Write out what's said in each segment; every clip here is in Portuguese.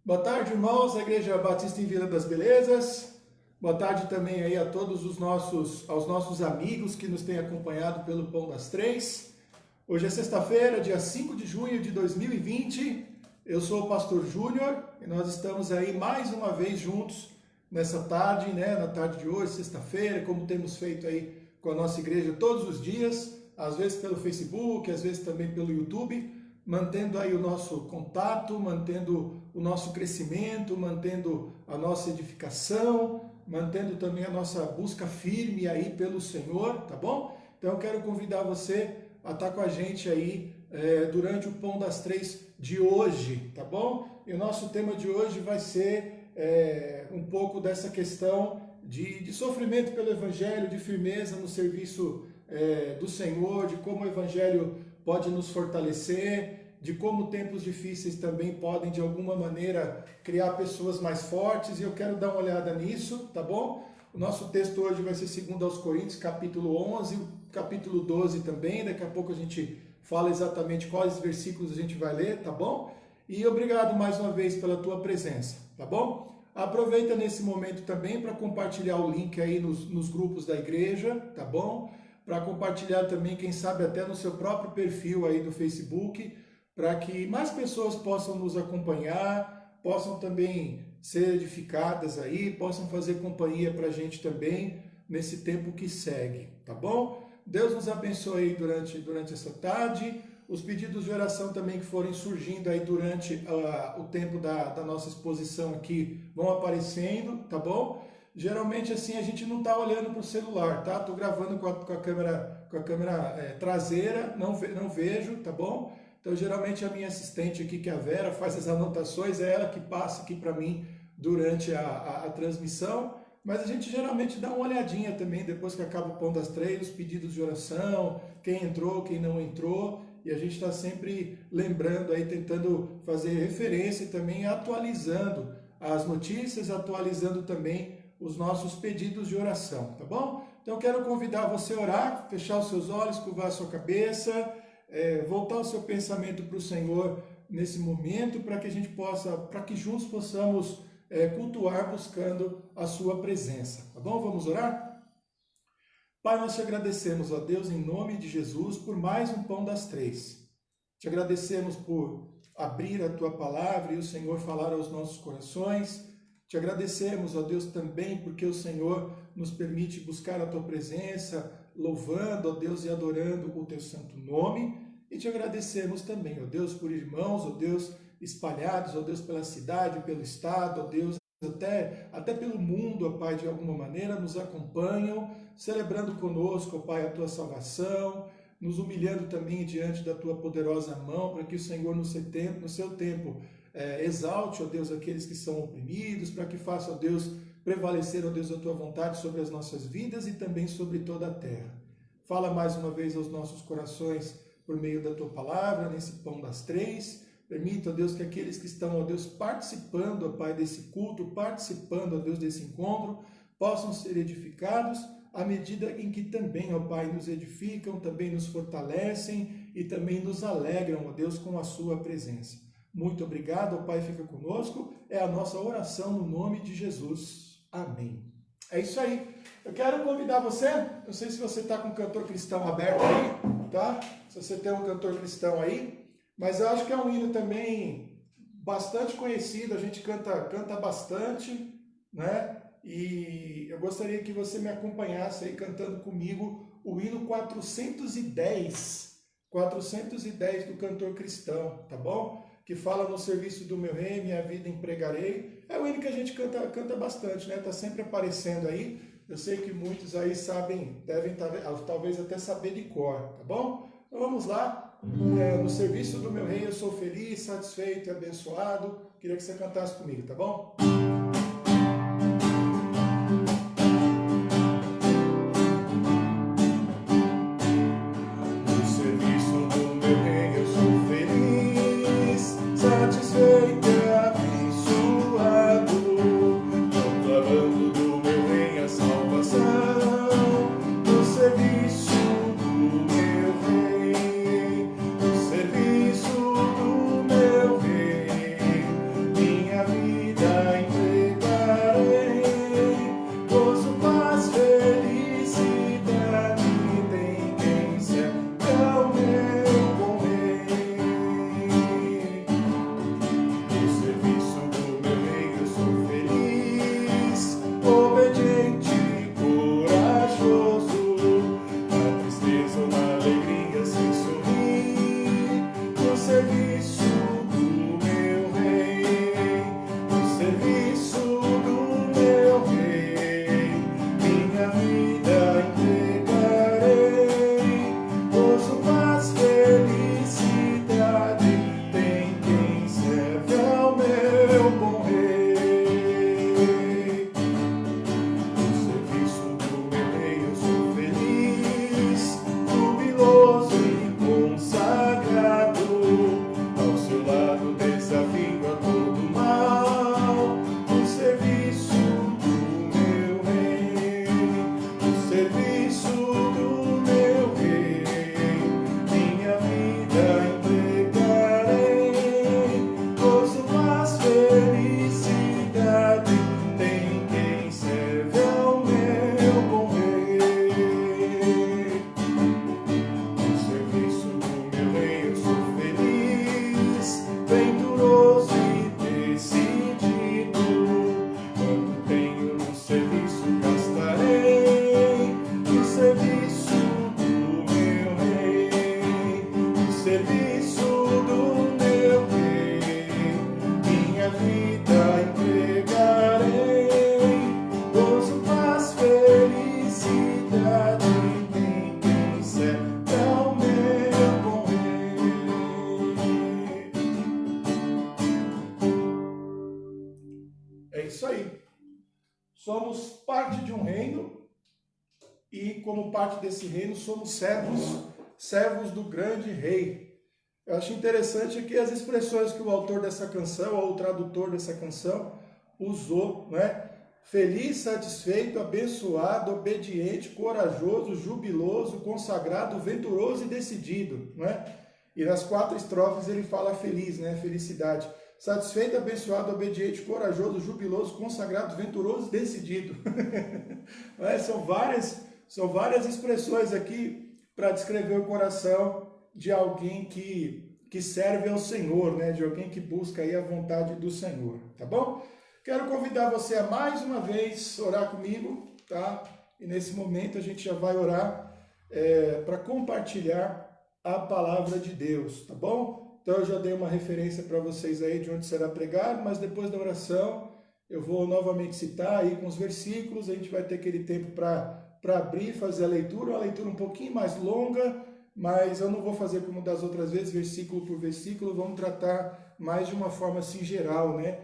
Boa tarde, irmãos, da Igreja Batista em Vila das Belezas. Boa tarde também aí a todos aos nossos amigos que nos têm acompanhado pelo Pão das Três. Hoje é sexta-feira, dia 5 de junho de 2020. Eu sou o pastor Júnior e nós estamos aí mais uma vez juntos nessa tarde, na tarde de hoje, sexta-feira, como temos feito aí com a nossa igreja todos os dias, às vezes pelo Facebook, às vezes também pelo YouTube, mantendo aí o nosso contato, mantendo o nosso crescimento, mantendo a nossa edificação, mantendo também a nossa busca firme aí pelo Senhor, tá bom? Então eu quero convidar você a estar com a gente aí durante o Pão das Três de hoje, tá bom? E o nosso tema de hoje vai ser um pouco dessa questão de sofrimento pelo Evangelho, de firmeza no serviço do Senhor, de como o Evangelho pode nos fortalecer, de como tempos difíceis também podem, de alguma maneira, criar pessoas mais fortes, e eu quero dar uma olhada nisso, tá bom? O nosso texto hoje vai ser 2 aos Coríntios, capítulo 11, capítulo 12 também, daqui a pouco a gente fala exatamente quais versículos a gente vai ler, tá bom? E obrigado mais uma vez pela tua presença, tá bom? Aproveita nesse momento também para compartilhar o link aí nos grupos da igreja, tá bom? Para compartilhar também, quem sabe até no seu próprio perfil aí do Facebook, para que mais pessoas possam nos acompanhar, possam também ser edificadas aí, possam fazer companhia para a gente também nesse tempo que segue, tá bom? Deus nos abençoe aí durante essa tarde. Os pedidos de oração também que forem surgindo aí durante o tempo da nossa exposição aqui vão aparecendo, tá bom? Geralmente assim a gente não está olhando para o celular, tá? Estou gravando com a câmera traseira, não vejo, tá bom? Então geralmente a minha assistente aqui, que é a Vera, faz as anotações, é ela que passa aqui para mim durante a transmissão, mas a gente geralmente dá uma olhadinha também depois que acaba o Pão das Três, os pedidos de oração, quem entrou, quem não entrou, e a gente está sempre lembrando aí, tentando fazer referência e também atualizando as notícias, atualizando também os nossos pedidos de oração, tá bom? Então eu quero convidar você a orar, fechar os seus olhos, curvar a sua cabeça, voltar o seu pensamento para o Senhor nesse momento, para que a gente possa, para que juntos possamos cultuar buscando a sua presença, tá bom? Vamos orar? Pai, nós te agradecemos, ó Deus, em nome de Jesus, por mais um Pão das Três. Te agradecemos por abrir a tua palavra e o Senhor falar aos nossos corações. Te agradecemos, ó Deus, também porque o Senhor nos permite buscar a tua presença, louvando, ó Deus, e adorando o teu santo nome. E te agradecemos também, ó Deus, por irmãos, ó Deus, espalhados, ó Deus, pela cidade, pelo estado, ó Deus, até pelo mundo, ó Pai, de alguma maneira, nos acompanham, celebrando conosco, ó Pai, a tua salvação, nos humilhando também diante da tua poderosa mão, para que o Senhor, no seu tempo, exalte, ó Deus, aqueles que são oprimidos, para que faça, ó Deus, prevalecer, ó Deus, a tua vontade sobre as nossas vidas e também sobre toda a terra. Fala mais uma vez aos nossos corações por meio da tua palavra, nesse Pão das Três. Permita, ó Deus, que aqueles que estão, ó Deus, participando, ó Pai, desse culto, participando, ó Deus, desse encontro, possam ser edificados à medida em que também, ó Pai, nos edificam, também nos fortalecem e também nos alegram, ó Deus, com a sua presença. Muito obrigado, ó Pai, fica conosco. É a nossa oração no nome de Jesus. Amém. É isso aí. Eu quero convidar você, não sei se você está com o cantor cristão aberto aí, tá? Se você tem um cantor cristão aí, mas eu acho que é um hino também bastante conhecido, a gente canta bastante, né? E eu gostaria que você me acompanhasse aí cantando comigo o hino 410 do cantor cristão, tá bom? Que fala: no serviço do meu rei, minha vida empregarei. É o hino que a gente canta bastante, né? Tá sempre aparecendo aí. Eu sei que muitos aí sabem, devem talvez até saber de cor, tá bom? Então vamos lá. No serviço do meu rei eu sou feliz, satisfeito e abençoado. Queria que você cantasse comigo, tá bom? No serviço do meu rei eu sou feliz, satisfeito e abençoado, proclamando do meu rei a salvação. No serviço do meu rei, no serviço do meu rei, minha vida vida entregarei, gozo, paz, felicidade, ninguém no céu é o meu bom rei. É isso aí. Somos parte de um reino e, como parte desse reino, somos servos do grande rei. Eu acho interessante que as expressões que o autor dessa canção, ou o tradutor dessa canção, usou, né? Feliz, satisfeito, abençoado, obediente, corajoso, jubiloso, consagrado, venturoso e decidido, né? E nas 4 estrofes ele fala feliz, né? Felicidade. Satisfeito, abençoado, obediente, corajoso, jubiloso, consagrado, venturoso e decidido. São várias expressões aqui para descrever o coração de alguém que serve ao Senhor, né? De alguém que busca aí a vontade do Senhor, tá bom? Quero convidar você a mais uma vez orar comigo, tá? E nesse momento a gente já vai orar para compartilhar a palavra de Deus, tá bom? Então eu já dei uma referência para vocês aí de onde será pregado, mas depois da oração eu vou novamente citar aí com os versículos, a gente vai ter aquele tempo para abrir, fazer a leitura, uma leitura um pouquinho mais longa, mas eu não vou fazer como das outras vezes, versículo por versículo, vamos tratar mais de uma forma assim geral, né?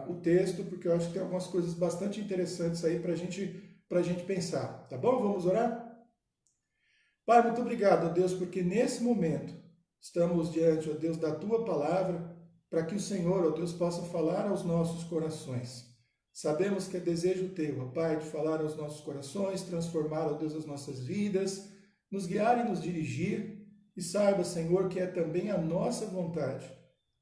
O texto, porque eu acho que tem algumas coisas bastante interessantes aí para a gente pensar, tá bom? Vamos orar? Pai, muito obrigado, ó Deus, porque nesse momento estamos diante, ó Deus, da Tua palavra, para que o Senhor, ó Deus, possa falar aos nossos corações. Sabemos que é desejo Teu, ó Pai, de falar aos nossos corações, transformar, ó Deus, as nossas vidas, nos guiar e nos dirigir, e saiba, Senhor, que é também a nossa vontade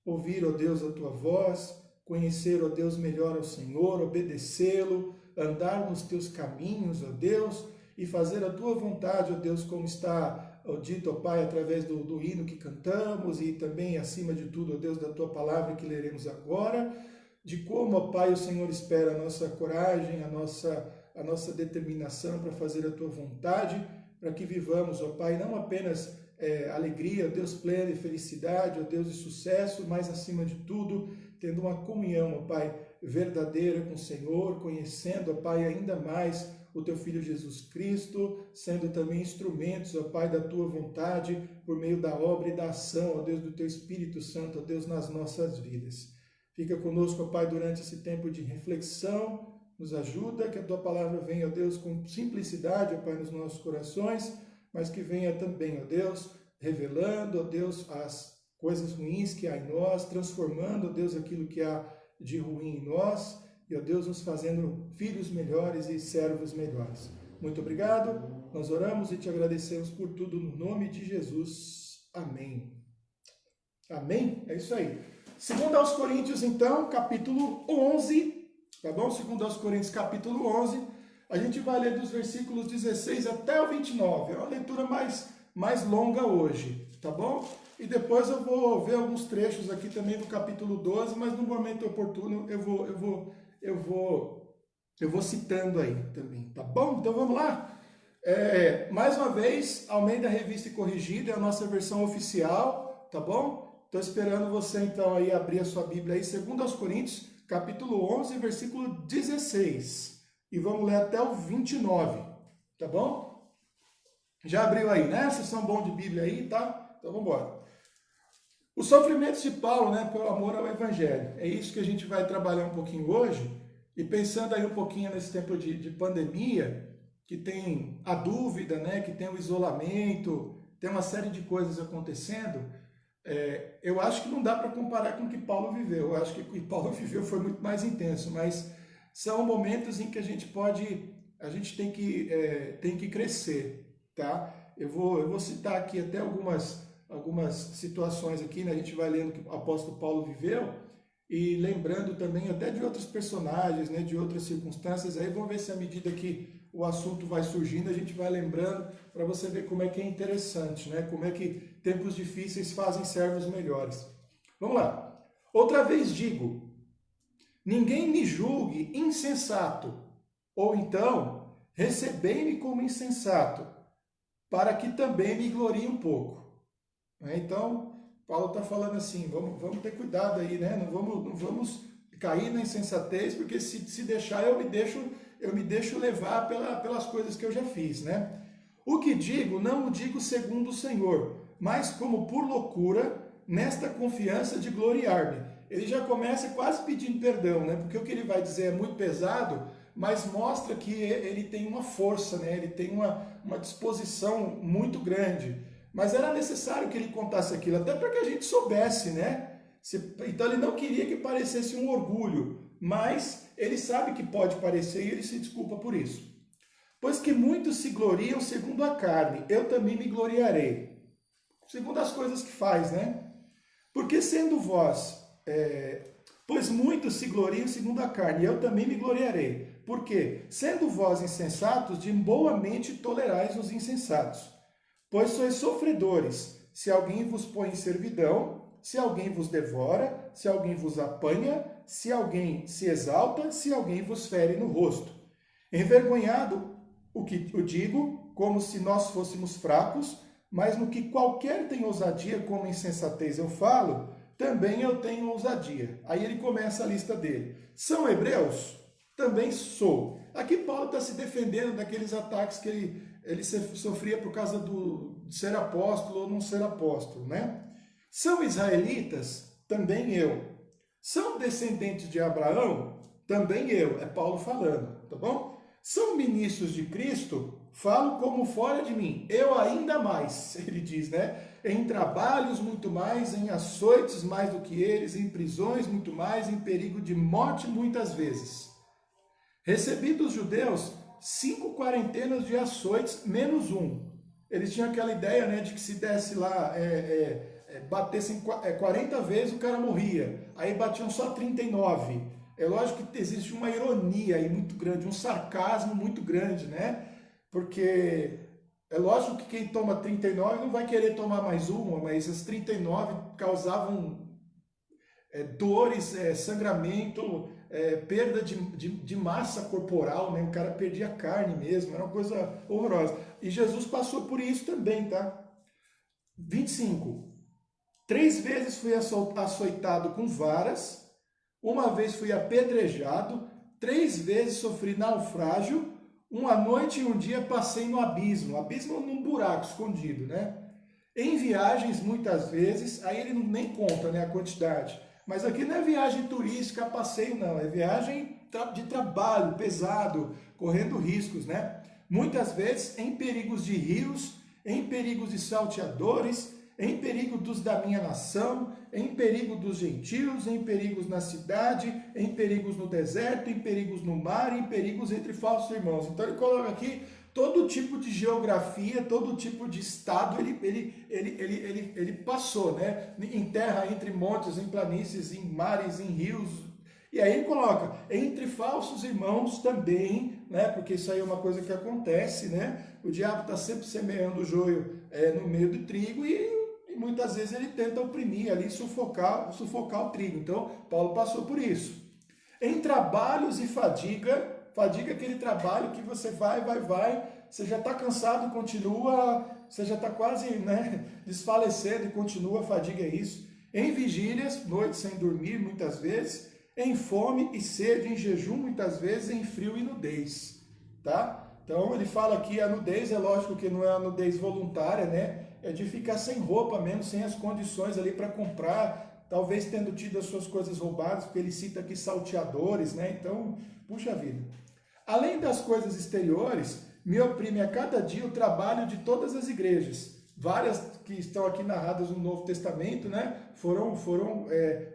ouvir, ó Deus, a Tua voz, conhecer, ó Deus, melhor ao Senhor, obedecê-lo, andar nos Teus caminhos, ó Deus, e fazer a Tua vontade, ó Deus, como está dito, ó Pai, através do hino que cantamos e também, acima de tudo, ó Deus, da Tua palavra que leremos agora, de como, ó Pai, o Senhor espera a nossa coragem, a nossa determinação para fazer a Tua vontade, para que vivamos, ó Pai, não apenas alegria, ó Deus, plena e felicidade, ó Deus, e sucesso, mas, acima de tudo, tendo uma comunhão, ó Pai, verdadeira com o Senhor, conhecendo, ó Pai, ainda mais o Teu Filho Jesus Cristo, sendo também instrumentos, ó Pai, da Tua vontade, por meio da obra e da ação, ó Deus, do Teu Espírito Santo, ó Deus, nas nossas vidas. Fica conosco, ó Pai, durante esse tempo de reflexão, nos ajuda, que a Tua palavra venha, ó Deus, com simplicidade, ó Pai, nos nossos corações, mas que venha também, ó Deus, revelando, ó Deus, as coisas ruins que há em nós, transformando, ó Deus, aquilo que há de ruim em nós, e, ó Deus, nos fazendo filhos melhores e servos melhores. Muito obrigado, nós oramos e te agradecemos por tudo no nome de Jesus. Amém. Amém? É isso aí. 2 aos Coríntios, então, capítulo 11, tá bom? 2 aos Coríntios, capítulo 11, a gente vai ler dos versículos 16 até o 29, é uma leitura mais longa hoje, tá bom? E depois eu vou ver alguns trechos aqui também do capítulo 12, mas no momento oportuno eu vou citando aí também, tá bom? Então vamos lá? Mais uma vez, Almeida Revista e Corrigida é a nossa versão oficial, tá bom? Estou esperando você então aí abrir a sua Bíblia aí, 2 aos Coríntios, capítulo 11, versículo 16. E vamos ler até o 29, tá bom? Já abriu aí, né? Vocês são bons de Bíblia aí, tá? Então vamos embora. Os sofrimentos de Paulo, né, pelo amor ao Evangelho. É isso que a gente vai trabalhar um pouquinho hoje. E pensando aí um pouquinho nesse tempo de pandemia, que tem a dúvida, né, que tem o isolamento, tem uma série de coisas acontecendo, eu acho que não dá para comparar com o que Paulo viveu. Eu acho que o que Paulo viveu foi muito mais intenso, mas são momentos em que a gente tem que crescer, tá? Eu vou citar aqui até algumas situações aqui, né? A gente vai lendo o que o apóstolo Paulo viveu e lembrando também até de outros personagens, né? De outras circunstâncias. Aí vamos ver se à medida que o assunto vai surgindo, a gente vai lembrando para você ver como é que é interessante, né? Como é que tempos difíceis fazem servos melhores. Vamos lá. Outra vez digo, ninguém me julgue insensato, ou então recebei-me como insensato, para que também me glorie um pouco. Então, Paulo está falando assim, vamos ter cuidado aí, né? Não vamos cair na insensatez, porque se deixar eu me deixo levar pelas coisas que eu já fiz, né? O que digo, não o digo segundo o Senhor, mas como por loucura, nesta confiança de gloriar-me. Ele já começa quase pedindo perdão, né? Porque o que ele vai dizer é muito pesado, mas mostra que ele tem uma força, né? Ele tem uma disposição muito grande. Mas era necessário que ele contasse aquilo, até para que a gente soubesse, né? Então ele não queria que parecesse um orgulho, mas ele sabe que pode parecer e ele se desculpa por isso. Pois que muitos se gloriam segundo a carne, eu também me gloriarei. Segundo as coisas que faz, né? Porque sendo vós, pois muitos se gloriam segundo a carne, eu também me gloriarei. Porque, sendo vós insensatos, de boa mente tolerais os insensatos. Pois sois sofredores, se alguém vos põe em servidão, se alguém vos devora, se alguém vos apanha, se alguém se exalta, se alguém vos fere no rosto. Envergonhado, o que eu digo, como se nós fôssemos fracos, mas no que qualquer tem ousadia, como insensatez eu falo, também eu tenho ousadia. Aí ele começa a lista dele. São hebreus? Também sou. Aqui Paulo está se defendendo daqueles ataques que ele sofria por causa de ser apóstolo ou não ser apóstolo, né? São israelitas? Também eu. São descendentes de Abraão? Também eu. É Paulo falando, tá bom? São ministros de Cristo? Falo como fora de mim. Eu ainda mais, ele diz, né? Em trabalhos muito mais, em açoites mais do que eles, em prisões muito mais, em perigo de morte muitas vezes. Recebi dos judeus 5 quarentenas de açoites, menos um. Eles tinham aquela ideia, né, de que se desse lá, batessem 40 vezes, o cara morria. Aí batiam só 39. É lógico que existe uma ironia aí muito grande, um sarcasmo muito grande, né? Porque é lógico que quem toma 39 não vai querer tomar mais uma, mas as 39 causavam dores, sangramento, perda de massa corporal, né? O cara perdia carne mesmo, era uma coisa horrorosa. E Jesus passou por isso também, tá? 25. 3 vezes fui açoitado com varas, uma vez fui apedrejado, 3 vezes sofri naufrágio, uma noite e um dia passei no abismo num buraco escondido, né? Em viagens muitas vezes, aí ele nem conta, né, a quantidade, mas aqui não é viagem turística, passeio não, é viagem de trabalho, pesado, correndo riscos, né? Muitas vezes em perigos de rios, em perigos de salteadores, em perigo dos da minha nação, em perigo dos gentios, em perigos na cidade, em perigos no deserto, em perigos no mar, em perigos entre falsos irmãos. Então ele coloca aqui todo tipo de geografia, todo tipo de estado ele passou, né? Em terra, entre montes, em planícies, em mares, em rios. E aí ele coloca, entre falsos irmãos também, né? Porque isso aí é uma coisa que acontece, né? O diabo está sempre semeando o joio no meio do trigo e muitas vezes ele tenta oprimir ali, sufocar o trigo. Então, Paulo passou por isso. Em trabalhos e fadiga é aquele trabalho que você vai, você já está cansado e continua, você já está quase, né, desfalecendo e continua, fadiga é isso. Em vigílias, noites sem dormir muitas vezes, em fome e sede, em jejum muitas vezes, em frio e nudez, tá? Então ele fala aqui, a nudez é lógico que não é a nudez voluntária, né? É de ficar sem roupa mesmo, sem as condições ali para comprar, talvez tendo tido as suas coisas roubadas, porque ele cita aqui salteadores, né? Então, puxa vida. Além das coisas exteriores, me oprime a cada dia o trabalho de todas as igrejas. Várias que estão aqui narradas no Novo Testamento, né, foram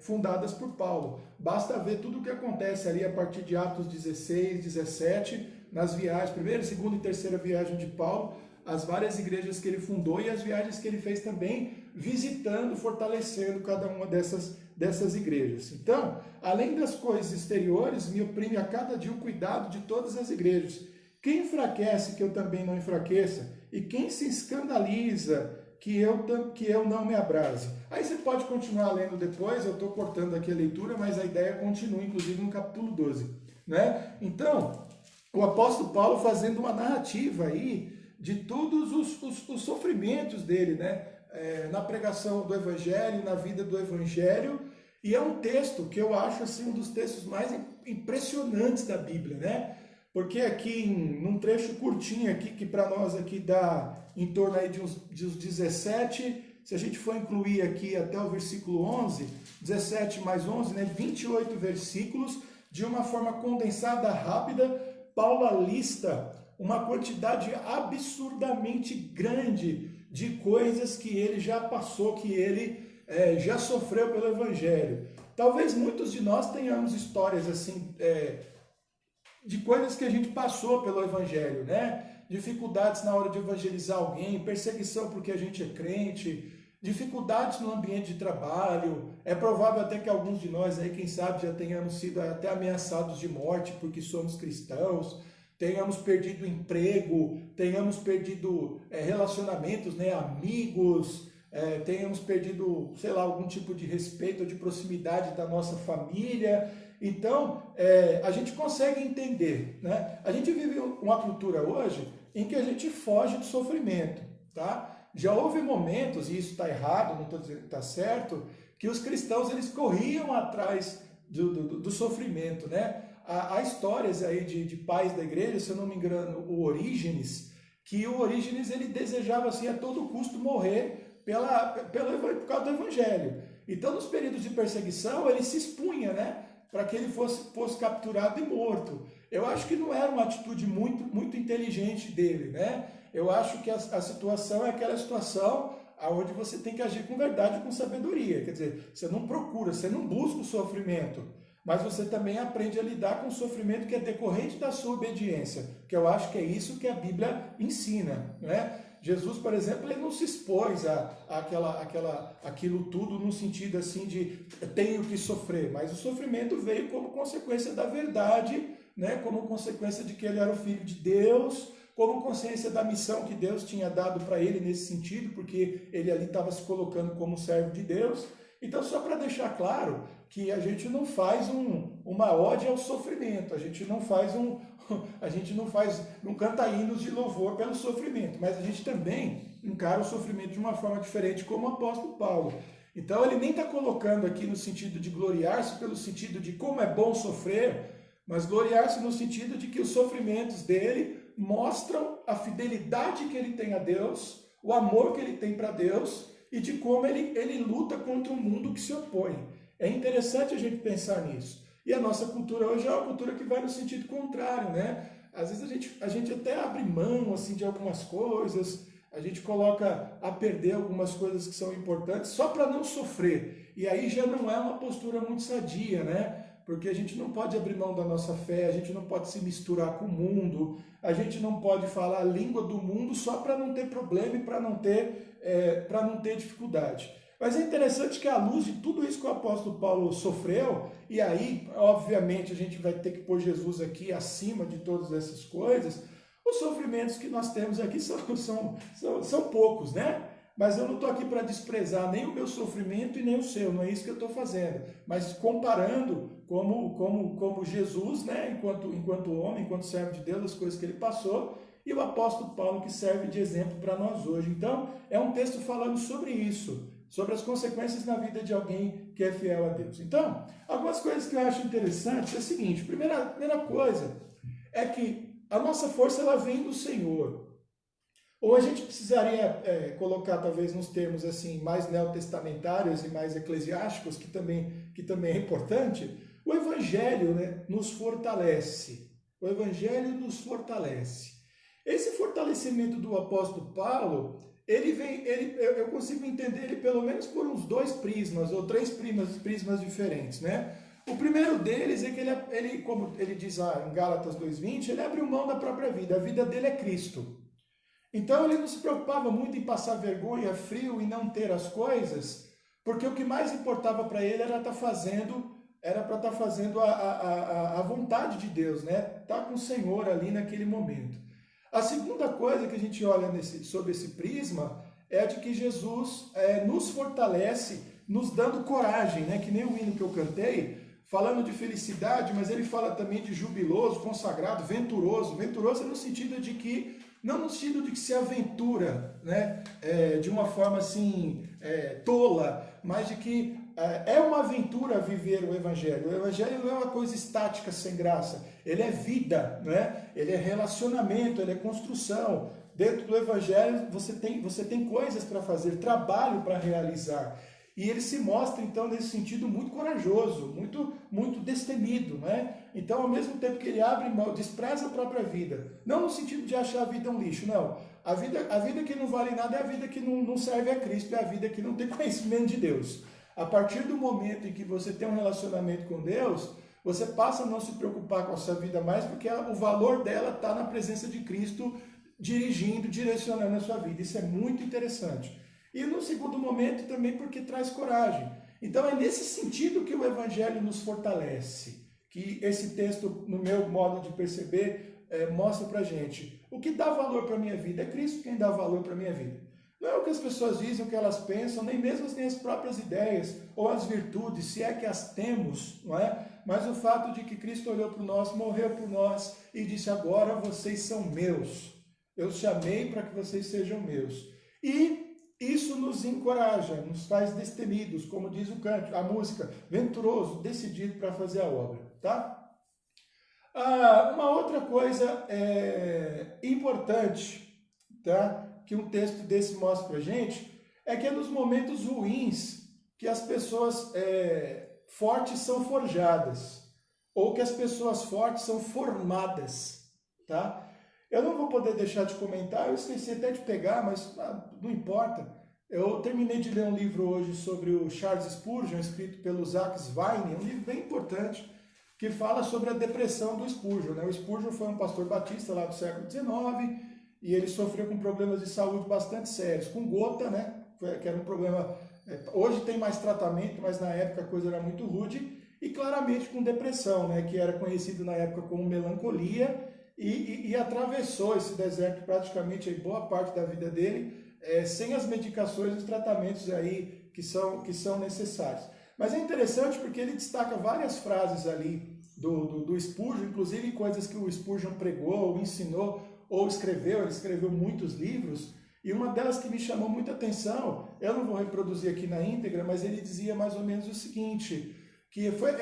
fundadas por Paulo. Basta ver tudo o que acontece ali a partir de Atos 16, 17, nas viagens, primeira, segunda e terceira viagem de Paulo, as várias igrejas que ele fundou e as viagens que ele fez também, visitando, fortalecendo cada uma dessas igrejas. Então, além das coisas exteriores, me oprime a cada dia o cuidado de todas as igrejas. Quem enfraquece, que eu também não enfraqueça, e quem se escandaliza, que eu não me abrase. Aí você pode continuar lendo depois, eu estou cortando aqui a leitura, mas a ideia continua, inclusive no capítulo 12. Né? Então, o apóstolo Paulo fazendo uma narrativa aí de todos os sofrimentos dele, né? na pregação do Evangelho, na vida do Evangelho, e é um texto que eu acho assim, um dos textos mais impressionantes da Bíblia, né? Porque aqui, num trecho curtinho aqui, que para nós aqui dá em torno aí de uns 17, se a gente for incluir aqui até o versículo 11, 17 mais 11, né, 28 versículos, de uma forma condensada, rápida, Paulo lista uma quantidade absurdamente grande de coisas que ele já passou, que ele já sofreu pelo Evangelho. Talvez muitos de nós tenhamos histórias assim, de coisas que a gente passou pelo Evangelho, né? Dificuldades na hora de evangelizar alguém, perseguição porque a gente é crente, dificuldades no ambiente de trabalho. É provável até que alguns de nós aí, quem sabe, já tenhamos sido até ameaçados de morte porque somos cristãos, tenhamos perdido emprego, tenhamos perdido relacionamentos, né, amigos, tenhamos perdido, sei lá, algum tipo de respeito ou de proximidade da nossa família. Então, a gente consegue entender, né? A gente vive uma cultura hoje em que a gente foge do sofrimento, tá? Já houve momentos, e isso está errado, não estou dizendo que está certo, que os cristãos eles corriam atrás do sofrimento, né? Há histórias aí de pais da igreja, se eu não me engano, o Orígenes, que o Orígenes ele desejava assim a todo custo morrer por causa do Evangelho. Então, nos períodos de perseguição, ele se expunha, né? Para que ele fosse capturado e morto. Eu acho que não era uma atitude muito inteligente dele, né? Eu acho que a situação é aquela situação onde você tem que agir com verdade e com sabedoria. Quer dizer, você não procura, você não busca o sofrimento, mas você também aprende a lidar com o sofrimento que é decorrente da sua obediência, que eu acho que é isso que a Bíblia ensina, né? Jesus, por exemplo, ele não se expôs aquilo tudo no sentido assim de tenho que sofrer, mas o sofrimento veio como consequência da verdade, né? Como consequência de que ele era o Filho de Deus, como consciência da missão que Deus tinha dado para ele nesse sentido, porque ele ali estava se colocando como servo de Deus. Então, só para deixar claro que a gente não faz uma ode ao sofrimento, a gente não canta hinos de louvor pelo sofrimento, mas a gente também encara o sofrimento de uma forma diferente, como o apóstolo Paulo. Então, ele nem está colocando aqui no sentido de gloriar-se, pelo sentido de como é bom sofrer, mas gloriar-se no sentido de que os sofrimentos dele mostram a fidelidade que ele tem a Deus, o amor que ele tem para Deus e de como ele luta contra um mundo que se opõe. É interessante a gente pensar nisso. E a nossa cultura hoje é uma cultura que vai no sentido contrário, né? Às vezes a gente até abre mão assim, de algumas coisas, a gente coloca a perder algumas coisas que são importantes só para não sofrer. E aí já não é uma postura muito sadia, né? Porque a gente não pode abrir mão da nossa fé, a gente não pode se misturar com o mundo, a gente não pode falar a língua do mundo só para não ter problema e para não ter dificuldade. Mas é interessante que à luz de tudo isso que o apóstolo Paulo sofreu, e aí, obviamente, a gente vai ter que pôr Jesus aqui acima de todas essas coisas, os sofrimentos que nós temos aqui são poucos, né? Mas eu não estou aqui para desprezar nem o meu sofrimento e nem o seu, não é isso que eu estou fazendo. Mas comparando como Jesus, né, enquanto homem, enquanto servo de Deus, as coisas que ele passou, e o apóstolo Paulo que serve de exemplo para nós hoje. Então, é um texto falando sobre isso, sobre as consequências na vida de alguém que é fiel a Deus. Então, algumas coisas que eu acho interessantes é o seguinte: primeira coisa é que a nossa força ela vem do Senhor. Ou a gente precisaria colocar, talvez, nos termos assim mais neotestamentários e mais eclesiásticos, que também é importante, o Evangelho, né, nos fortalece. O Evangelho nos fortalece. Esse fortalecimento do apóstolo Paulo, eu consigo entender ele pelo menos por uns 2 prismas, ou 3 prismas diferentes, né? O primeiro deles é que ele como ele diz lá em Gálatas 2:20, ele abriu mão da própria vida. A vida dele é Cristo. Então ele não se preocupava muito em passar vergonha, frio e não ter as coisas, porque o que mais importava para ele era estar fazendo a vontade de Deus, né? Estar com o Senhor ali naquele momento. A segunda coisa que a gente olha sob esse prisma é a de que Jesus nos fortalece, nos dando coragem, né? Que nem o hino que eu cantei, falando de felicidade, mas ele fala também de jubiloso, consagrado, venturoso. Venturoso é no sentido de que não no sentido de que se aventura, né, de uma forma assim, tola, mas de que é uma aventura viver o Evangelho. O Evangelho não é uma coisa estática, sem graça. Ele é vida, né? Ele é relacionamento, ele é construção. Dentro do Evangelho você tem coisas para fazer, trabalho para realizar. E ele se mostra, então, nesse sentido, muito corajoso, muito destemido, né? Então, ao mesmo tempo que ele abre mão, despreza a própria vida, não no sentido de achar a vida um lixo, não. A vida que não vale nada é a vida que não serve a Cristo, é a vida que não tem conhecimento de Deus. A partir do momento em que você tem um relacionamento com Deus, você passa a não se preocupar com a sua vida mais, porque o valor dela está na presença de Cristo, dirigindo, direcionando a sua vida. Isso é muito interessante. E no segundo momento também porque traz coragem. Então é nesse sentido que o Evangelho nos fortalece, que esse texto, no meu modo de perceber, mostra pra gente. O que dá valor para a minha vida é Cristo quem dá valor para a minha vida. Não é o que as pessoas dizem, o que elas pensam, nem mesmo têm as próprias ideias ou as virtudes, se é que as temos, não é? Mas o fato de que Cristo olhou por nós, morreu por nós e disse: agora vocês são meus. Eu os chamei para que vocês sejam meus. E isso nos encoraja, nos faz destemidos, como diz o canto, a música, venturoso, decidido para fazer a obra, tá? Uma outra coisa importante, tá? Que um texto desse mostra para a gente, é que é nos momentos ruins que as pessoas fortes são forjadas, ou que as pessoas fortes são formadas, tá? Eu não vou poder deixar de comentar, eu esqueci até de pegar, mas não importa. Eu terminei de ler um livro hoje sobre o Charles Spurgeon, escrito pelo Zach Zweig, um livro bem importante, que fala sobre a depressão do Spurgeon, né? O Spurgeon foi um pastor batista lá do século XIX, e ele sofreu com problemas de saúde bastante sérios, com gota, né? Que era um problema... Hoje tem mais tratamento, mas na época a coisa era muito rude, e claramente com depressão, né? Que era conhecido na época como melancolia, e atravessou esse deserto praticamente em boa parte da vida dele, sem as medicações e os tratamentos aí que são necessários. Mas é interessante porque ele destaca várias frases ali do Spurgeon, inclusive coisas que o Spurgeon pregou, ensinou ou escreveu. Ele escreveu muitos livros, e uma delas que me chamou muita atenção, eu não vou reproduzir aqui na íntegra, mas ele dizia mais ou menos o seguinte, que foi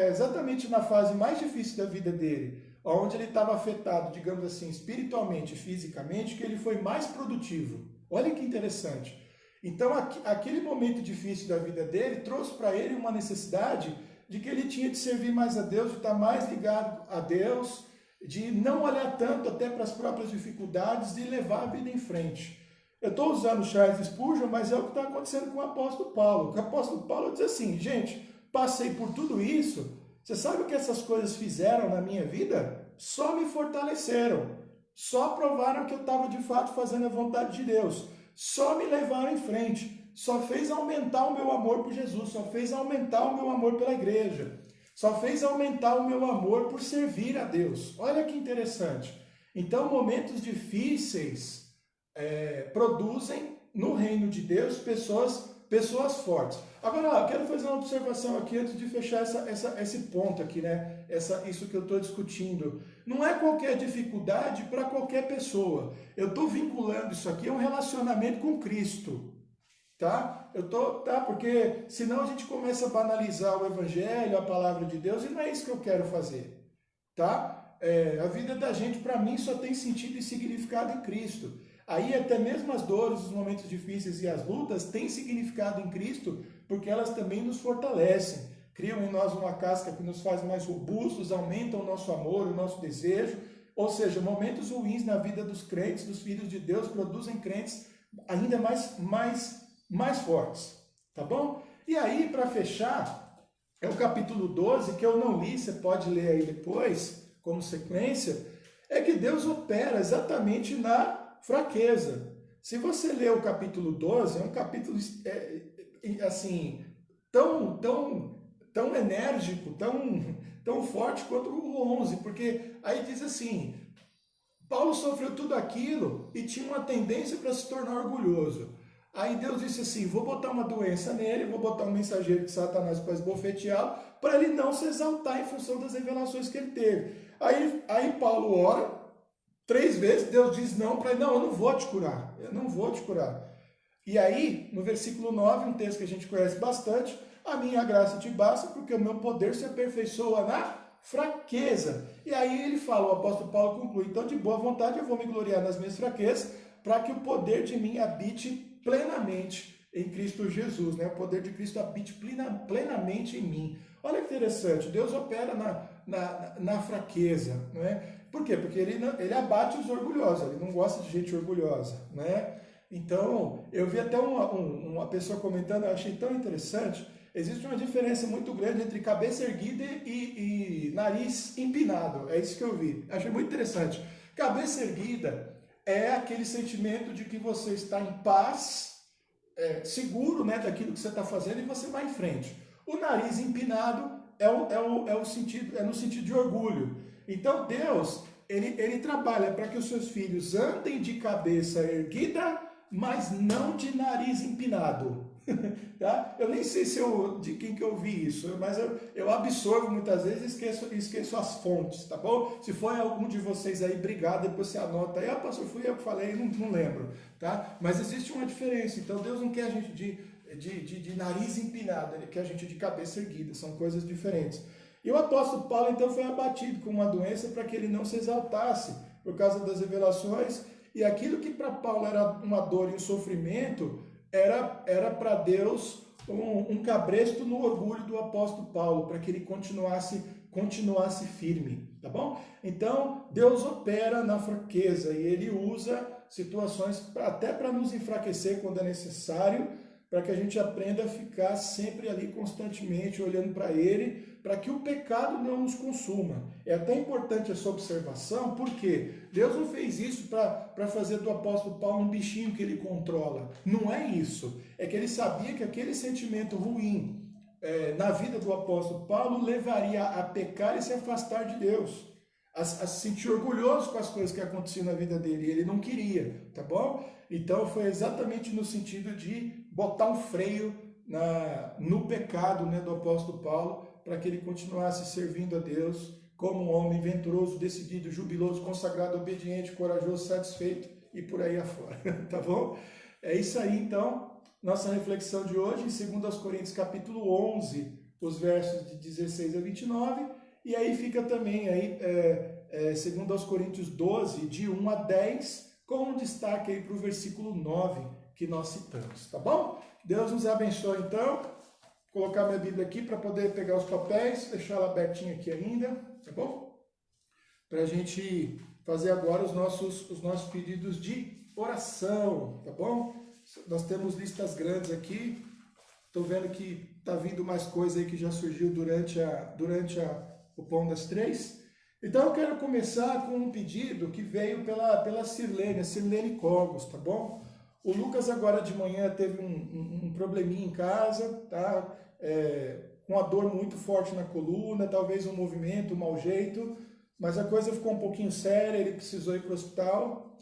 exatamente na fase mais difícil da vida dele, onde ele estava afetado, digamos assim, espiritualmente e fisicamente, que ele foi mais produtivo. Olha que interessante. Então, aquele momento difícil da vida dele trouxe para ele uma necessidade de que ele tinha de servir mais a Deus, de estar mais ligado a Deus, de não olhar tanto até para as próprias dificuldades, de levar a vida em frente. Eu estou usando Charles Spurgeon, mas é o que está acontecendo com o apóstolo Paulo. O apóstolo Paulo diz assim: gente, passei por tudo isso, você sabe o que essas coisas fizeram na minha vida? Só me fortaleceram, só provaram que eu estava de fato fazendo a vontade de Deus, só me levaram em frente, só fez aumentar o meu amor por Jesus, só fez aumentar o meu amor pela igreja, só fez aumentar o meu amor por servir a Deus. Olha que interessante. Então, momentos difíceis produzem no reino de Deus pessoas fortes. Agora, eu quero fazer uma observação aqui antes de fechar esse ponto aqui, né? Isso que eu estou discutindo. Não é qualquer dificuldade para qualquer pessoa. Eu estou vinculando isso aqui a um relacionamento com Cristo, tá? Porque senão a gente começa a banalizar o Evangelho, a palavra de Deus, e não é isso que eu quero fazer, tá? A vida da gente, para mim, só tem sentido e significado em Cristo. Aí até mesmo as dores, os momentos difíceis e as lutas têm significado em Cristo, porque elas também nos fortalecem, criam em nós uma casca que nos faz mais robustos, aumentam o nosso amor, o nosso desejo. Ou seja, momentos ruins na vida dos crentes, dos filhos de Deus, produzem crentes ainda mais fortes, tá bom? E aí, para fechar, é o capítulo 12, que eu não li, você pode ler aí depois, como sequência, é que Deus opera exatamente na fraqueza. Se você ler o capítulo 12, é um capítulo assim, tão enérgico, tão forte quanto o 11, porque aí diz assim: Paulo sofreu tudo aquilo e tinha uma tendência para se tornar orgulhoso. Aí Deus disse assim: vou botar uma doença nele, vou botar um mensageiro de Satanás para esbofeteá-lo, para ele não se exaltar em função das revelações que ele teve. Aí Paulo ora, 3 vezes Deus diz não para ele, não, eu não vou te curar, eu não vou te curar. E aí, no versículo 9, um texto que a gente conhece bastante, a minha graça te basta porque o meu poder se aperfeiçoa na fraqueza. E aí ele fala, o apóstolo Paulo conclui, então de boa vontade eu vou me gloriar nas minhas fraquezas, para que o poder de mim habite plenamente em Cristo Jesus, né? O poder de Cristo habite plenamente em mim. Olha que interessante, Deus opera na fraqueza, não é? Por quê? Porque ele abate os orgulhosos, ele não gosta de gente orgulhosa, né? Então, eu vi até uma pessoa comentando, eu achei tão interessante, existe uma diferença muito grande entre cabeça erguida e nariz empinado, é isso que eu vi, achei muito interessante. Cabeça erguida é aquele sentimento de que você está em paz, seguro, né, daquilo que você está fazendo e você vai em frente. O nariz empinado é no sentido de orgulho. Então, Deus, ele trabalha para que os seus filhos andem de cabeça erguida, mas não de nariz empinado. Tá? Eu nem sei de quem que eu vi isso, mas eu absorvo muitas vezes e esqueço as fontes, tá bom? Se for algum de vocês aí, obrigado, depois você anota aí, pastor, fui eu que falei, não lembro, tá? Mas existe uma diferença, então Deus não quer a gente de nariz empinado, Ele quer a gente de cabeça erguida, são coisas diferentes. E o apóstolo Paulo então foi abatido com uma doença para que ele não se exaltasse por causa das revelações, e aquilo que para Paulo era uma dor e um sofrimento, era para Deus um cabresto no orgulho do apóstolo Paulo, para que ele continuasse firme, tá bom? Então, Deus opera na fraqueza e ele usa situações até para nos enfraquecer quando é necessário, para que a gente aprenda a ficar sempre ali constantemente olhando para ele, para que o pecado não nos consuma. É até importante essa observação, porque Deus não fez isso para fazer do apóstolo Paulo um bichinho que ele controla. Não é isso. É que ele sabia que aquele sentimento ruim na vida do apóstolo Paulo levaria a pecar e se afastar de Deus. A se sentir orgulhoso com as coisas que aconteciam na vida dele, e ele não queria, tá bom? Então foi exatamente no sentido de botar um freio no pecado, né, do apóstolo Paulo, para que ele continuasse servindo a Deus como um homem venturoso, decidido, jubiloso, consagrado, obediente, corajoso, satisfeito e por aí afora, tá bom? É isso aí então, nossa reflexão de hoje em 2 Coríntios capítulo 11, os versos de 16 a 29, e aí fica também aí 2 Coríntios 12, de 1 a 10, com um destaque aí para o versículo 9 que nós citamos, tá bom? Deus nos abençoe então. Vou colocar minha Bíblia aqui para poder pegar os papéis, deixar ela abertinha aqui ainda, tá bom? Para a gente fazer agora os nossos pedidos de oração, tá bom? Nós temos listas grandes aqui, estou vendo que está vindo mais coisa aí que já surgiu durante o Pão das Três. Então eu quero começar com um pedido que veio pela Sirlene Cogos, tá bom? O Lucas agora de manhã teve um probleminha em casa, tá? Com a dor muito forte na coluna, talvez um movimento, um mau jeito, mas a coisa ficou um pouquinho séria, ele precisou ir para o hospital,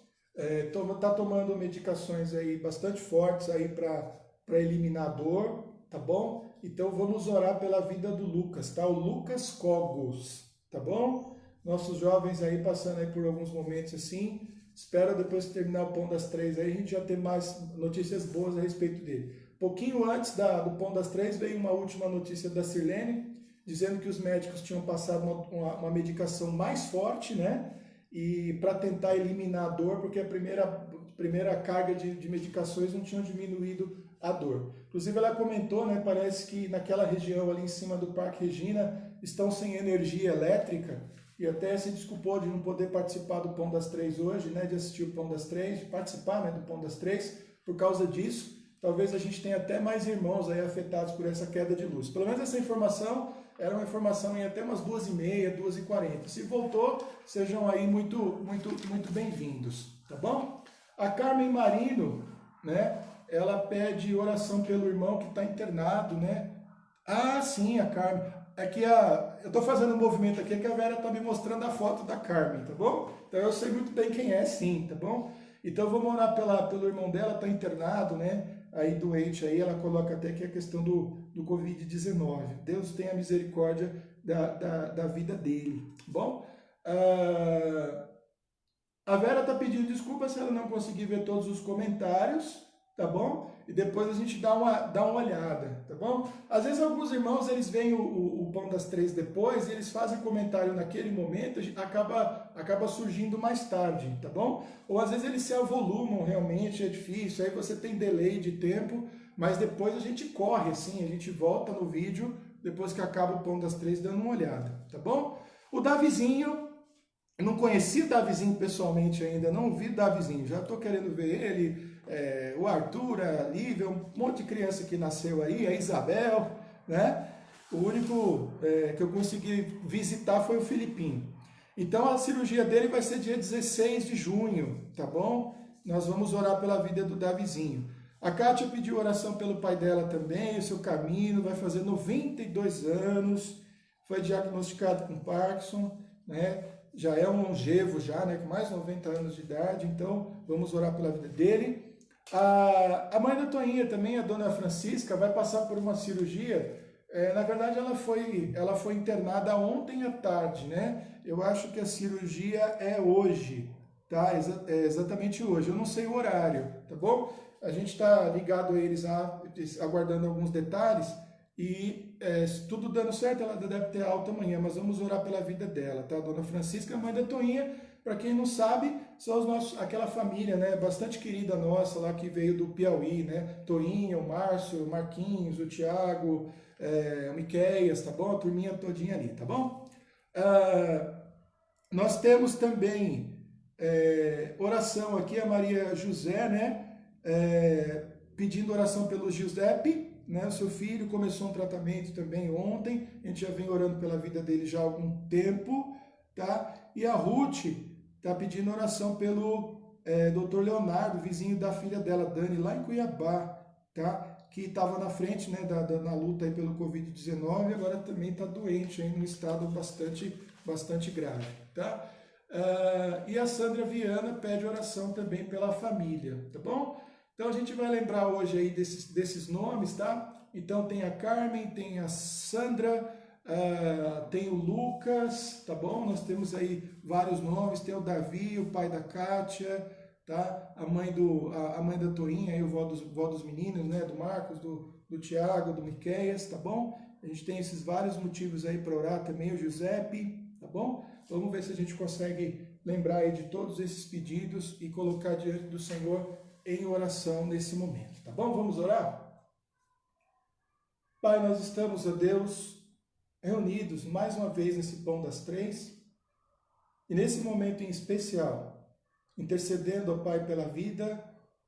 tá tomando medicações aí bastante fortes aí para eliminar a dor, tá bom? Então vamos orar pela vida do Lucas, tá? O Lucas Cogos, tá bom? Nossos jovens aí passando aí por alguns momentos assim. Espero depois que terminar o Pão das Três aí a gente já ter mais notícias boas a respeito dele. Pouquinho antes do Pão das Três veio uma última notícia da Sirlene, dizendo que os médicos tinham passado uma medicação mais forte, né? E para tentar eliminar a dor, porque a primeira carga de medicações não tinham diminuído a dor. Inclusive ela comentou, né? Parece que naquela região ali em cima do Parque Regina estão sem energia elétrica. E até se desculpou de não poder participar do Pão das Três hoje, né, de assistir o Pão das Três, de participar, né, do Pão das Três, por causa disso. Talvez a gente tenha até mais irmãos aí afetados por essa queda de luz. Pelo menos essa informação era uma informação em até umas 2h30, 2h40. Se voltou, sejam aí muito, muito, muito bem-vindos, tá bom? A Carmen Marino, né, ela pede oração pelo irmão que está internado, né? Ah, sim, a Carmen. Aqui eu estou fazendo um movimento aqui que a Vera está me mostrando a foto da Carmen, tá bom? Então eu sei muito bem quem é, sim, tá bom? Então vamos orar pelo irmão dela, está internado, né? Aí doente aí, ela coloca até que a questão do Covid-19. Deus tenha misericórdia da vida dele, tá bom? A Vera está pedindo desculpa se ela não conseguir ver todos os comentários, tá bom? E depois a gente dá uma olhada, tá bom? Às vezes alguns irmãos, eles veem o Pão das Três depois e eles fazem comentário naquele momento, acaba surgindo mais tarde, tá bom? Ou às vezes eles se avolumam realmente, é difícil, aí você tem delay de tempo, mas depois a gente corre assim, a gente volta no vídeo, depois que acaba o Pão das Três, dando uma olhada, tá bom? O Davizinho, eu não conheci o Davizinho pessoalmente ainda, não vi o Davizinho, já estou querendo ver ele, o Arthur, a Lívia, um monte de criança que nasceu aí, a Isabel, né? O único que eu consegui visitar foi o Filipinho. Então a cirurgia dele vai ser dia 16 de junho, tá bom? Nós vamos orar pela vida do Davizinho. A Kátia pediu oração pelo pai dela também, o seu Camino, vai fazer 92 anos, foi diagnosticado com Parkinson, né? Já é um longevo já, né, com mais de 90 anos de idade, então vamos orar pela vida dele. A mãe da Toinha também, a dona Francisca, vai passar por uma cirurgia. Na verdade, ela foi internada ontem à tarde, né? Eu acho que a cirurgia é hoje, tá? É exatamente hoje. Eu não sei o horário, tá bom? A gente está ligado a eles, aguardando alguns detalhes. E se tudo dando certo, ela deve ter alta amanhã, mas vamos orar pela vida dela, tá? Dona Francisca, mãe da Toinha, para quem não sabe, são aquela família, né, bastante querida nossa lá que veio do Piauí, né? Toinha, o Márcio, o Marquinhos, o Tiago, o Miqueias, tá bom? A turminha todinha ali, tá bom? Nós temos também oração aqui, a Maria José, né? Pedindo oração pelo Giuseppe, né? O seu filho começou um tratamento também ontem, a gente já vem orando pela vida dele já há algum tempo, tá? E a Ruth está pedindo oração pelo Dr. Leonardo, vizinho da filha dela, Dani, lá em Cuiabá, tá? Que estava na frente, né, na luta aí pelo Covid-19 e agora também está doente, aí, num estado bastante grave, tá? E a Sandra Viana pede oração também pela família, tá bom? Então a gente vai lembrar hoje aí desses nomes, tá? Então tem a Carmen, tem a Sandra, tem o Lucas, tá bom? Nós temos aí vários nomes, tem o Davi, o pai da Kátia, tá? A mãe da Toinha, aí o vó dos meninos, né? Do Marcos, do Tiago, do Miqueias, tá bom? A gente tem esses vários motivos aí para orar também, o Giuseppe, tá bom? Vamos ver se a gente consegue lembrar aí de todos esses pedidos e colocar diante do Senhor em oração nesse momento, tá bom? Vamos orar? Pai, nós estamos, ó Deus, reunidos mais uma vez nesse Pão das Três e nesse momento em especial, intercedendo, ó Pai, pela vida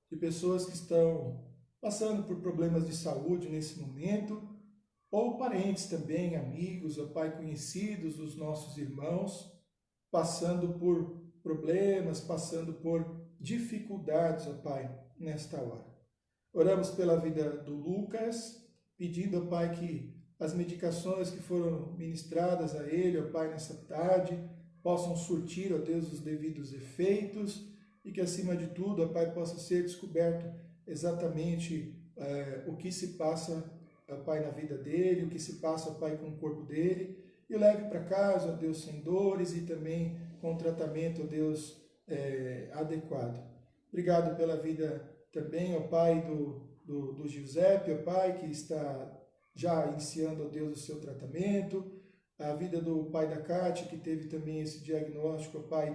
de pessoas que estão passando por problemas de saúde nesse momento, ou parentes também, amigos, ó Pai, conhecidos dos nossos irmãos, passando por problemas, passando por dificuldades, ó Pai, nesta hora. Oramos pela vida do Lucas, pedindo, ó Pai, que as medicações que foram ministradas a ele, ó Pai, nessa tarde, possam surtir, ó Deus, os devidos efeitos e que, acima de tudo, ó Pai, possa ser descoberto exatamente o que se passa, ó Pai, na vida dele, o que se passa, ó Pai, com o corpo dele, e o leve para casa, ó Deus, sem dores e também com um tratamento, ó Deus, adequado. Obrigado pela vida também, ó Pai, do Giuseppe, ó Pai, que está já iniciando, ó Deus, o seu tratamento, a vida do pai da Kátia, que teve também esse diagnóstico, ó Pai,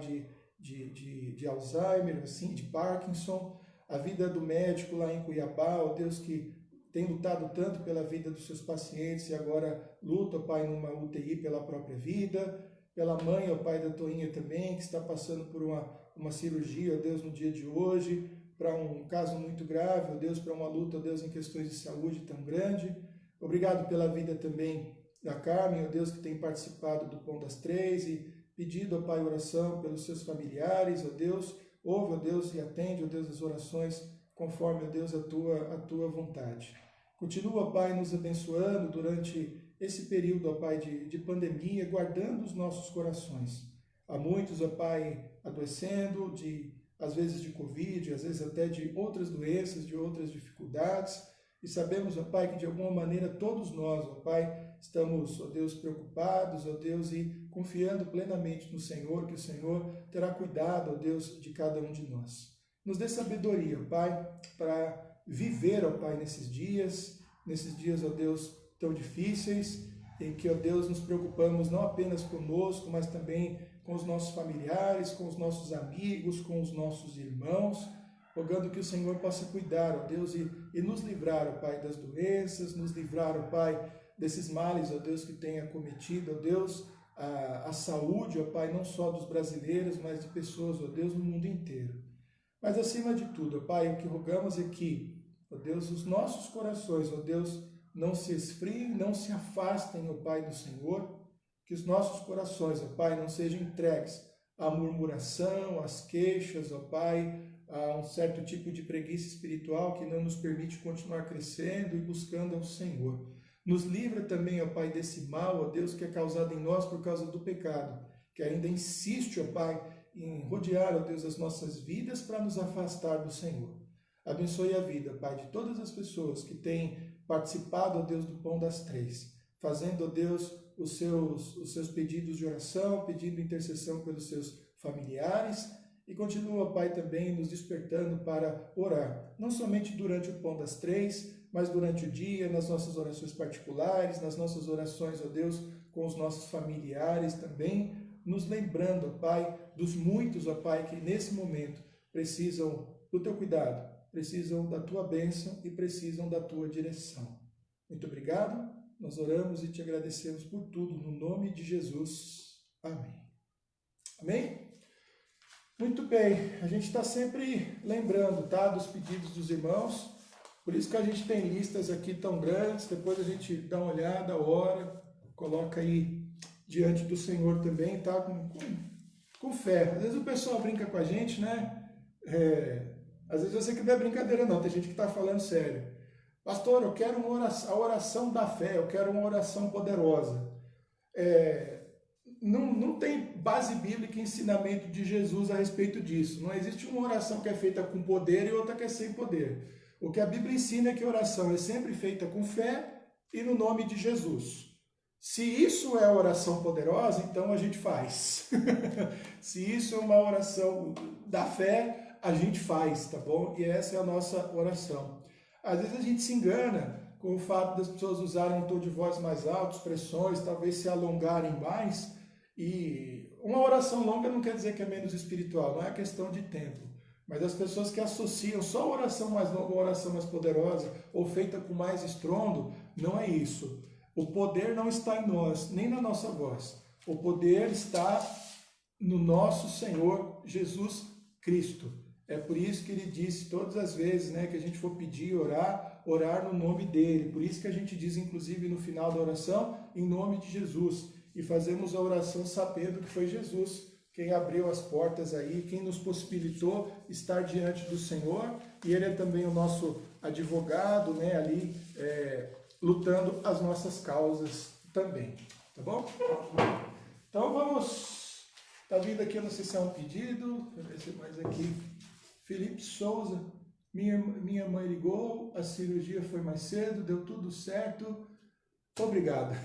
de Alzheimer, assim, de Parkinson, a vida do médico lá em Cuiabá, ó Deus, que tem lutado tanto pela vida dos seus pacientes e agora luta, ó Pai, numa UTI pela própria vida, pela mãe, ó Pai, da Toinha também, que está passando por uma cirurgia, ó Deus, no dia de hoje, para um caso muito grave, ó Deus, para uma luta, ó Deus, em questões de saúde tão grande. Obrigado pela vida também da Carmen, ó Deus, que tem participado do Pão das Três e pedido, ó Pai, oração pelos seus familiares, ó Deus, ouve, ó Deus, e atende, ó Deus, as orações conforme, ó Deus, a tua vontade. Continua, ó Pai, nos abençoando durante esse período, ó Pai, de pandemia, guardando os nossos corações. Há muitos, ó Pai, adoecendo, às vezes de Covid, às vezes até de outras doenças, de outras dificuldades, e sabemos, ó Pai, que de alguma maneira todos nós, ó Pai, estamos, ó Deus, preocupados, ó Deus, e confiando plenamente no Senhor, que o Senhor terá cuidado, ó Deus, de cada um de nós. Nos dê sabedoria, ó Pai, para viver, ó Pai, nesses dias, ó Deus, tão difíceis, em que, ó Deus, nos preocupamos não apenas conosco, mas também com os nossos familiares, com os nossos amigos, com os nossos irmãos, rogando que o Senhor possa cuidar, ó Deus, e nos livrar, ó Pai, das doenças, nos livrar, ó Pai, desses males, ó Deus, que tem acometido, ó Deus, a saúde, ó Pai, não só dos brasileiros, mas de pessoas, ó Deus, no mundo inteiro. Mas acima de tudo, ó Pai, o que rogamos é que, ó Deus, os nossos corações, ó Deus, não se esfriem, não se afastem, ó Pai, do Senhor, que os nossos corações, ó Pai, não sejam entregues à murmuração, às queixas, ó Pai, a um certo tipo de preguiça espiritual que não nos permite continuar crescendo e buscando ao Senhor. Nos livra também, ó Pai, desse mal, ó Deus, que é causado em nós por causa do pecado, que ainda insiste, ó Pai, em rodear, ó Deus, as nossas vidas para nos afastar do Senhor. Abençoe a vida, Pai, de todas as pessoas que têm participado, ó Deus, do Pão das Três, fazendo, ó Deus, os seus pedidos de oração, pedindo intercessão pelos seus familiares, e continua, Pai, também nos despertando para orar, não somente durante o Pão das Três, mas durante o dia, nas nossas orações particulares, nas nossas orações, ó Deus, com os nossos familiares também, nos lembrando, ó Pai, dos muitos, ó Pai, que nesse momento precisam do Teu cuidado, precisam da Tua bênção e precisam da Tua direção. Muito obrigado, nós oramos e Te agradecemos por tudo, no nome de Jesus. Amém. Amém? Muito bem, a gente está sempre lembrando, tá, dos pedidos dos irmãos, por isso que a gente tem listas aqui tão grandes, depois a gente dá uma olhada, ora, coloca aí diante do Senhor também, tá, com fé. Às vezes o pessoal brinca com a gente, né, às vezes eu sei que não é brincadeira não, tem gente que está falando sério. Pastor, eu quero a oração da fé, eu quero uma oração poderosa. Não tem base bíblica e ensinamento de Jesus a respeito disso. Não existe uma oração que é feita com poder e outra que é sem poder. O que a Bíblia ensina é que a oração é sempre feita com fé e no nome de Jesus. Se isso é oração poderosa, então a gente faz. Se isso é uma oração da fé, a gente faz, tá bom? E essa é a nossa oração. Às vezes a gente se engana com o fato das pessoas usarem um tom de voz mais alto, expressões, talvez se alongarem mais. E uma oração longa não quer dizer que é menos espiritual, não é questão de tempo. Mas as pessoas que associam só a oração mais longa ou a oração mais poderosa, ou feita com mais estrondo, não é isso. O poder não está em nós, nem na nossa voz. O poder está no nosso Senhor Jesus Cristo. É por isso que ele disse todas as vezes, né, que a gente for pedir, orar no nome dele. Por isso que a gente diz, inclusive, no final da oração, em nome de Jesus. E fazemos a oração sabendo que foi Jesus quem abriu as portas aí, quem nos possibilitou estar diante do Senhor. E ele é também o nosso advogado, né, ali, lutando as nossas causas também. Tá bom? Então vamos... Tá vindo aqui, eu não sei se é um pedido. Deixa eu ver se mais aqui... Felipe Souza, minha mãe ligou, a cirurgia foi mais cedo, deu tudo certo, obrigado.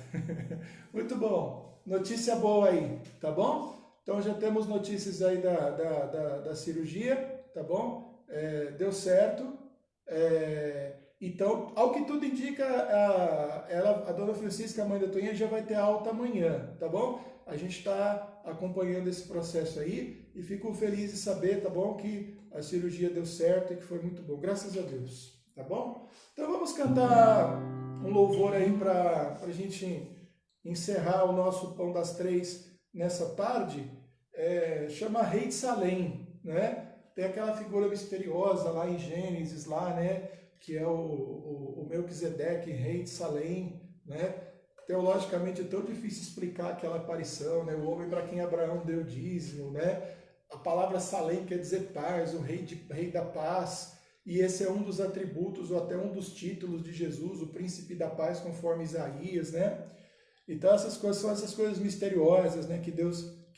Muito bom, notícia boa aí, tá bom? Então já temos notícias aí da cirurgia, tá bom? Deu certo, então, ao que tudo indica, a dona Francisca, a mãe da Toinha, já vai ter alta amanhã, tá bom? A gente está acompanhando esse processo aí e fico feliz de saber, tá bom, que a cirurgia deu certo e que foi muito bom, graças a Deus, tá bom? Então vamos cantar um louvor aí para a gente encerrar o nosso Pão das Três nessa tarde, chama Rei de Salém, né? Tem aquela figura misteriosa lá em Gênesis, lá, né? Que é o Melquisedeque, rei de Salém, né? Teologicamente é tão difícil explicar aquela aparição, né? O homem para quem Abraão deu dízimo, né? A palavra Salém quer dizer paz, o rei da paz, e esse é um dos atributos, ou até um dos títulos de Jesus, o príncipe da paz, conforme Isaías, né? Então essas coisas são essas coisas misteriosas, né? Que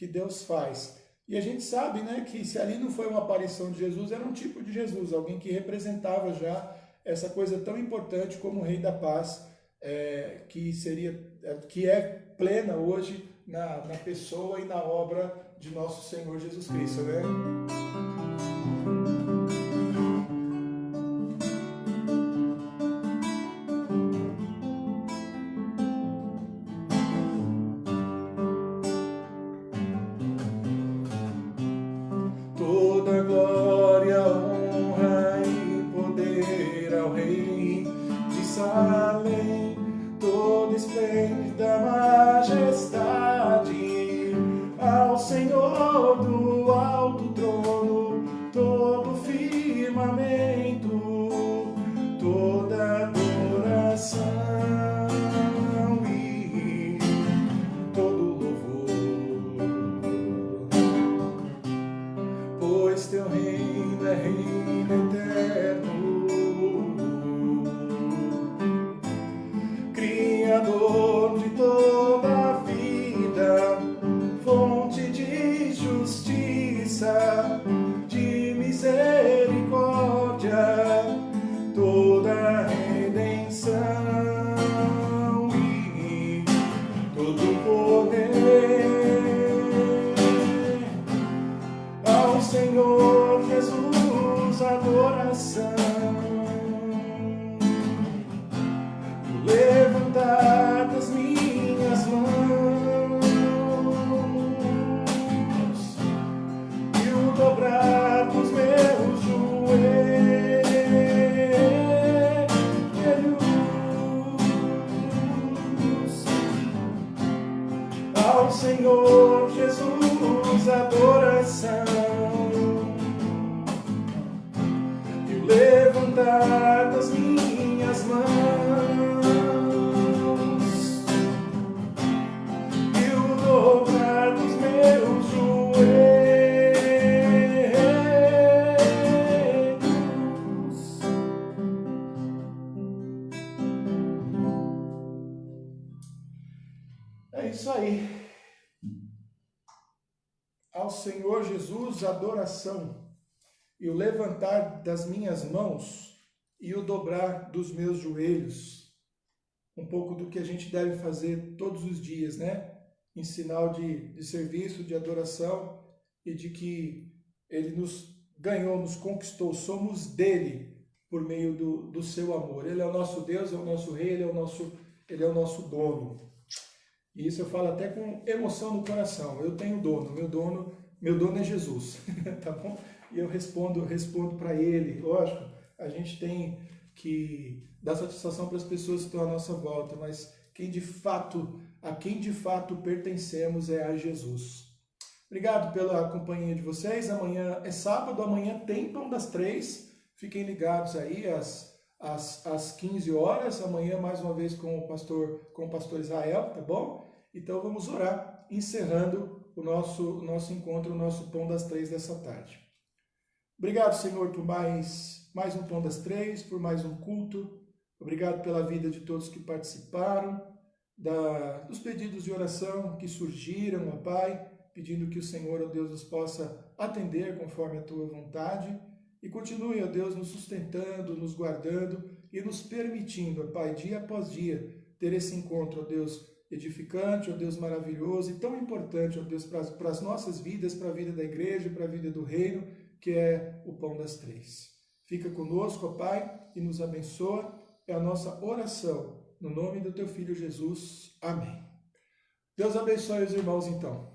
Deus faz. E a gente sabe, né, que se ali não foi uma aparição de Jesus, era um tipo de Jesus, alguém que representava já essa coisa tão importante como o Rei da Paz, que seria que é plena hoje na pessoa e na obra de nosso Senhor Jesus Cristo, né? Toda glória, honra e poder ao Rei de Salém, toda esplêndida majestade ao Senhor do alto trono, todo firmamento, toda adoração e todo louvor, pois teu reino é reino eterno, Criador de toda a vida, fonte de justiça, de misericórdia, toda redenção e todo poder ao Senhor Jesus, adoração. Levantar das minhas mãos e o dobrar dos meus joelhos ao Senhor Jesus, adoração. E o levantar das minhas mãos dobrar dos meus joelhos. É isso aí. Ao Senhor Jesus, adoração, e o levantar das minhas mãos e o dobrar dos meus joelhos. Um pouco do que a gente deve fazer todos os dias, né? Em sinal de serviço, de adoração e de que Ele nos ganhou, nos conquistou, somos dele por meio do seu amor. Ele é o nosso Deus, é o nosso Rei, Ele é o nosso dono. E isso eu falo até com emoção no coração. Eu tenho dono, meu dono é Jesus, tá bom? E eu respondo para Ele. Lógico, a gente tem que dar satisfação para as pessoas que estão à nossa volta, mas a quem de fato pertencemos é a Jesus. Obrigado pela companhia de vocês. Amanhã é sábado, amanhã tem Pão das Três. Fiquem ligados aí às 15 horas. Amanhã mais uma vez com o pastor Israel, tá bom? Então vamos orar, encerrando o nosso encontro, o nosso Pão das Três dessa tarde. Obrigado, Senhor, por mais um Pão das Três, por mais um culto. Obrigado pela vida de todos que participaram, dos pedidos de oração que surgiram, ó Pai, pedindo que o Senhor, ó Deus, nos possa atender conforme a Tua vontade e continue, ó Deus, nos sustentando, nos guardando e nos permitindo, ó Pai, dia após dia, ter esse encontro, ó Deus, edificante, ó Deus, maravilhoso e tão importante, ó Deus, para as nossas vidas, para a vida da igreja, para a vida do reino, que é o Pão das Três. Fica conosco, ó Pai, e nos abençoa. É a nossa oração. No nome do Teu Filho Jesus. Amém. Deus abençoe os irmãos, então.